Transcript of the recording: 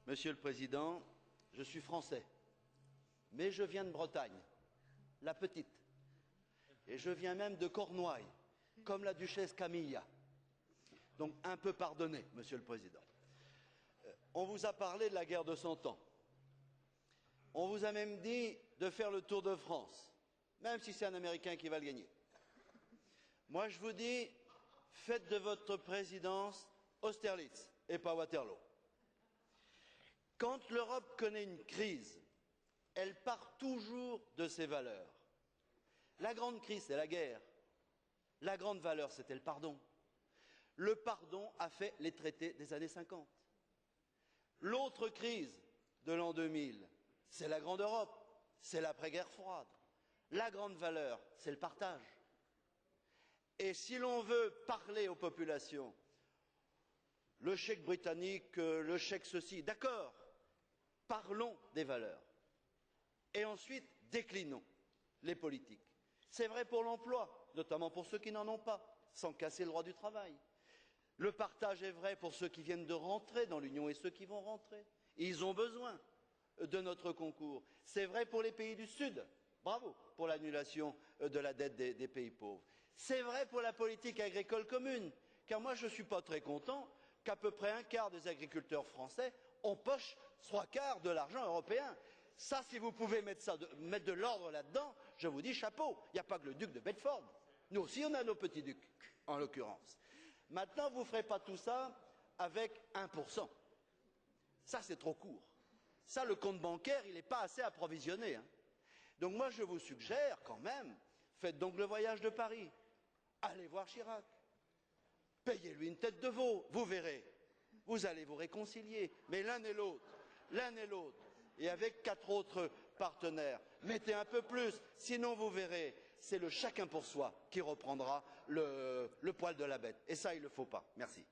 Monsieur le Président, je suis français, mais je viens de Bretagne, la petite, et je viens même de Cornouailles, comme la duchesse Camilla. Donc un peu pardonné, Monsieur le Président. On vous a parlé de la guerre de 100 ans. On vous a même dit de faire le Tour de France, même si c'est un Américain qui va le gagner. Moi, je vous dis, faites de votre présidence Austerlitz et pas Waterloo. Quand l'Europe connaît une crise, elle part toujours de ses valeurs. La grande crise, c'est la guerre. La grande valeur, c'était le pardon. Le pardon a fait les traités des années 50. L'autre crise de l'an 2000, c'est la grande Europe, c'est l'après-guerre froide. La grande valeur, c'est le partage. Et si l'on veut parler aux populations, le chèque britannique, le chèque ceci, d'accord, parlons des valeurs. Et ensuite, déclinons les politiques. C'est vrai pour l'emploi, notamment pour ceux qui n'en ont pas, sans casser le droit du travail. Le partage est vrai pour ceux qui viennent de rentrer dans l'Union et ceux qui vont rentrer. Ils ont besoin de notre concours. C'est vrai pour les pays du Sud. Bravo pour l'annulation de la dette des pays pauvres. C'est vrai pour la politique agricole commune, car moi je ne suis pas très content qu'à peu près un quart des agriculteurs français empochent trois quarts de l'argent européen. Ça, si vous pouvez mettre de l'ordre là-dedans, je vous dis chapeau. Il n'y a pas que le duc de Bedford. Nous aussi, on a nos petits ducs, en l'occurrence. Maintenant, vous ne ferez pas tout ça avec 1%. Ça, c'est trop court. Ça, le compte bancaire, il n'est pas assez approvisionné. Donc moi, je vous suggère quand même, faites donc le voyage de Paris. Allez voir Chirac. Payez-lui une tête de veau. Vous verrez. Vous allez vous réconcilier. Mais l'un et l'autre, et avec 4 autres partenaires. Mettez un peu plus, sinon vous verrez, c'est le chacun pour soi qui reprendra le poil de la bête. Et ça, il ne le faut pas. Merci.